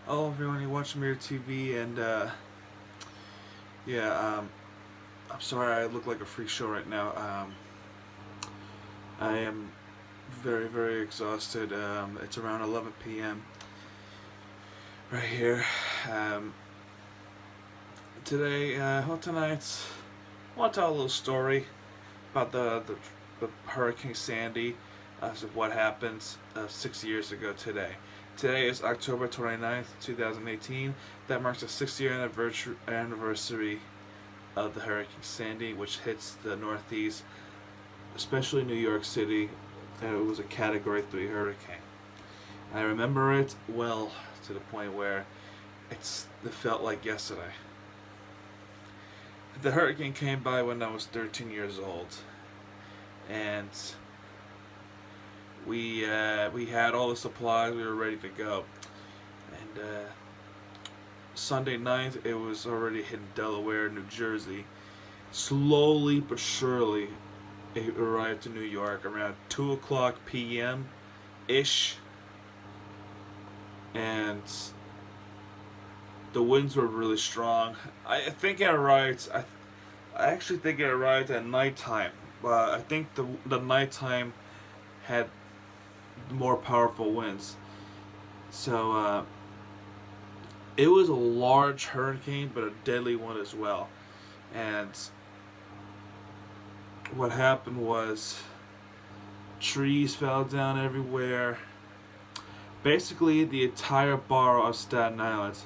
Hello everyone, you watch Mirror TV, and yeah, I'm sorry I look like a freak show right now. I am very, very exhausted. It's around 11 p.m. right here. Um, tonight, I want to tell a little story about the Hurricane Sandy, as of what happened 6 years ago today. Today is October 29th, 2018. That marks the 6th-year anniversary of the Hurricane Sandy, which hits the Northeast, especially New York City, and it was a Category 3 hurricane. I remember it well to the point where it felt like yesterday. The hurricane came by when I was 13 years old, and we had all the supplies. We were ready to go, and Sunday night it was already hitting Delaware, New Jersey. Slowly but surely, it arrived to New York around 2 o'clock p.m. ish, and the winds were really strong. I think it arrived. I actually think it arrived at nighttime. I think the nighttime had more powerful winds. So it was a large hurricane, but a deadly one as well. And what happened was trees fell down everywhere. Basically, the entire borough of Staten Island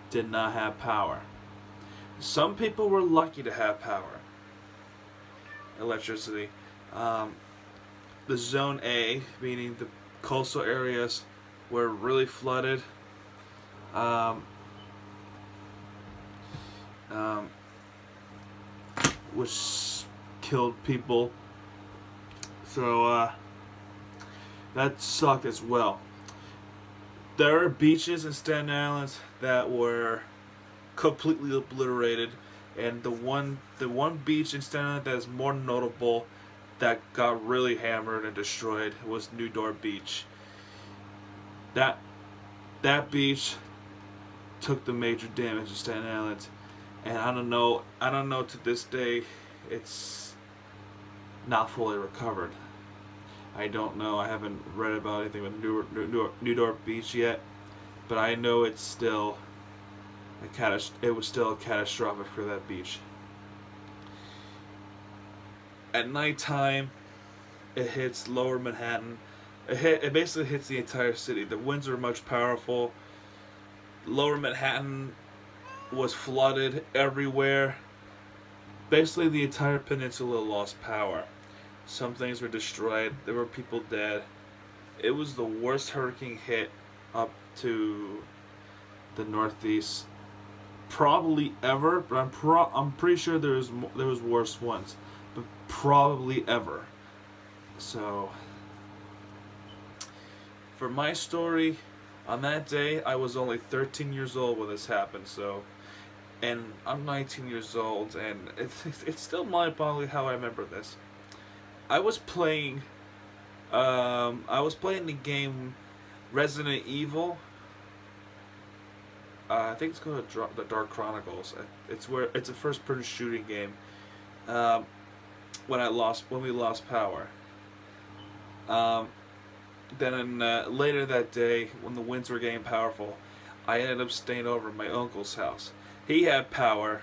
did not have power. Some people were lucky to have power, electricity. The Zone A, meaning the coastal areas, were really flooded. Um, um, which killed people. So that sucked as well. There are beaches in Staten Island that were completely obliterated, and the one beach in Staten Island that is more notable that got really hammered and destroyed was New Dorp Beach. That that beach took the major damage in Staten Island, and I don't know to this day, it's not fully recovered. I don't know. I haven't read about anything with New Dorp Beach yet, but I know it was still catastrophic for that beach. At nighttime, it hits Lower Manhattan. It basically hits the entire city. The winds are much powerful. Lower Manhattan was flooded everywhere. Basically, the entire peninsula lost power. Some things were destroyed. There were people dead. It was the worst hurricane hit up to the Northeast probably ever. But I'm pretty sure there was worse ones, but probably ever. So for my story, on that day I was only 13 years old when this happened. So, and I'm 19 years old, and it's still mind-boggling how I remember this. I was playing I was playing the game Resident Evil. I think it's called the Dark Chronicles. It's a first-person shooting game. Um, when we lost power. Um, then later that day, when the winds were getting powerful, I ended up staying over at my uncle's house. He had power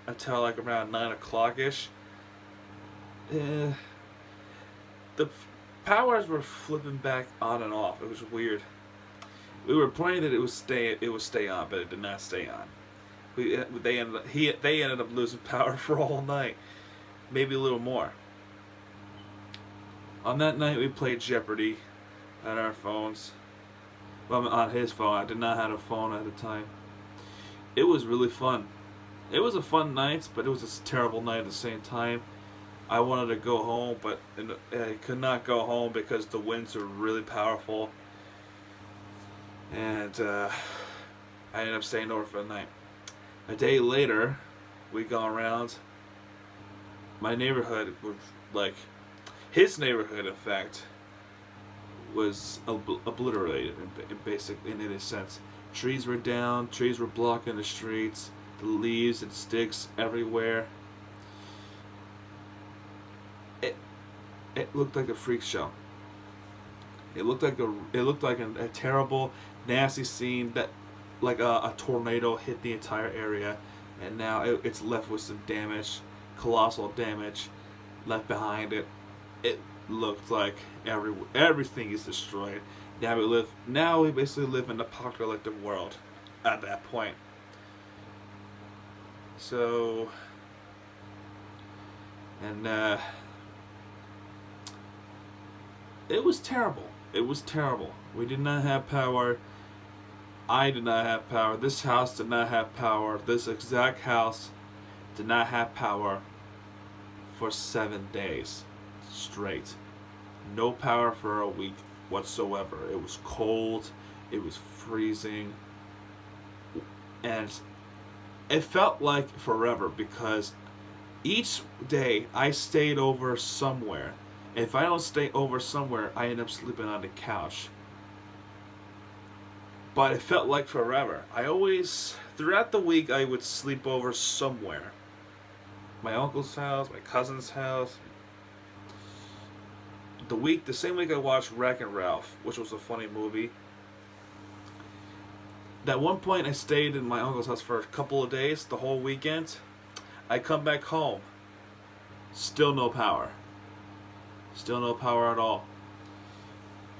until like around 9 o'clock ish. Eh, the powers were flipping back on and off. It was weird. We were praying that it would stay on, but it did not stay on. They ended up losing power for a whole night, maybe a little more. On that night, we played Jeopardy on our phones. Well, on his phone. I did not have a phone at the time. It was really fun. It was a fun night, but it was a terrible night at the same time. I wanted to go home, but I could not go home because the winds were really powerful, and I ended up staying over for the night. A day later, we go around. My neighborhood was like his neighborhood, in fact, was obliterated in a sense. Trees were down, trees were blocking the streets, the leaves and sticks everywhere. It it looked like a freak show. It looked like a terrible, nasty scene that, like a tornado hit the entire area, and now it's left with some damage, colossal damage, left behind it. It looked like everything is destroyed. Now we basically live in an apocalyptic world, at that point. So, and it was terrible. It was terrible. We did not have power. I did not have power. This house did not have power. This exact house did not have power for 7 days straight. No power for a week whatsoever. It was cold. It was freezing. And it felt like forever because each day I stayed over somewhere. If I don't stay over somewhere, I end up sleeping on the couch. But it felt like forever. Throughout the week, I would sleep over somewhere. My uncle's house, my cousin's house. The same week I watched Wreck-It Ralph, which was a funny movie. At one point, I stayed in my uncle's house for a couple of days, the whole weekend. I come back home. Still no power. Still no power at all.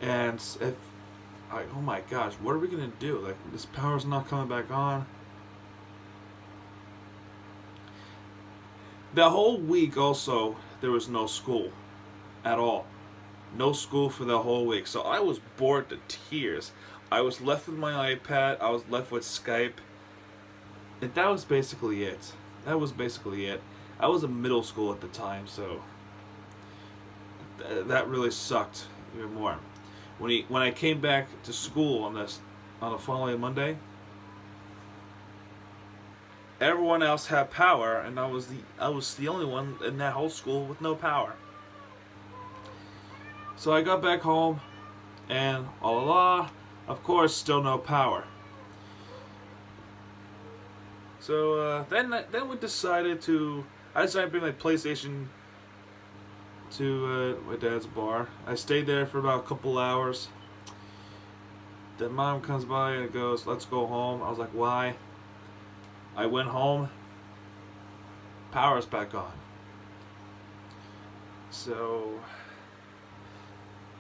And oh my gosh, what are we gonna do? Like, this power's not coming back on. The whole week also, there was no school at all. No school for the whole week. So I was bored to tears. I was left with my iPad. I was left with Skype. And that was basically it. I was in middle school at the time, so that really sucked even more. When I came back to school on the following Monday, everyone else had power, and I was the only one in that whole school with no power. So I got back home, and of course, still no power. So then we decided I decided to bring my PlayStation to my dad's bar. I stayed there for about a couple hours. Then mom comes by and goes, "Let's go home." I was like, "Why?" I went home. Power's back on. So,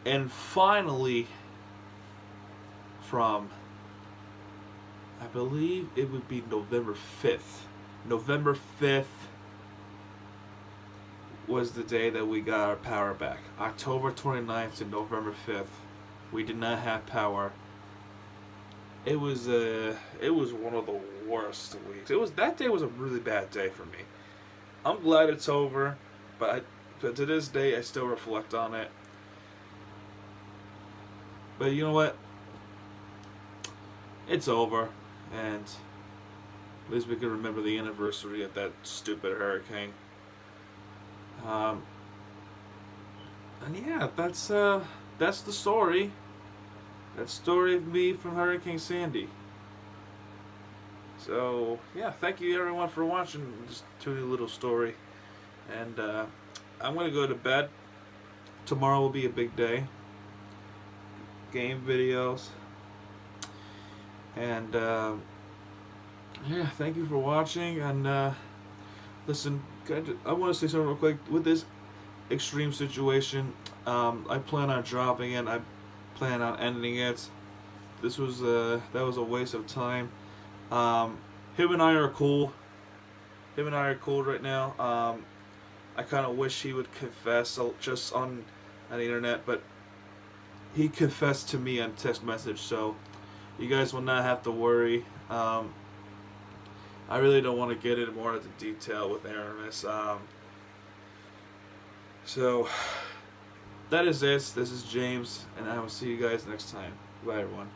and finally, from, I believe it would be November 5th. November 5th was the day that we got our power back. October 29th to November 5th, we did not have power. It was one of the worst weeks. That day was a really bad day for me. I'm glad it's over, but to this day I still reflect on it. But you know what? It's over, and at least we can remember the anniversary of that stupid hurricane. And yeah, that's the story. That story of me from Hurricane Sandy. So yeah, thank you everyone for watching this tiny little story. And I'm gonna go to bed. Tomorrow will be a big day. Game videos. And yeah, thank you for watching. And listen, I want to say something real quick. With this extreme situation, I plan on dropping it. I plan on ending it. That was a waste of time. Him and I are cool. Him and I are cool right now. I kind of wish he would confess just on the internet, but he confessed to me on text message, so you guys will not have to worry. I really don't want to get into more of the detail with Aramis. So that is it. This is James, and I will see you guys next time. Bye, everyone.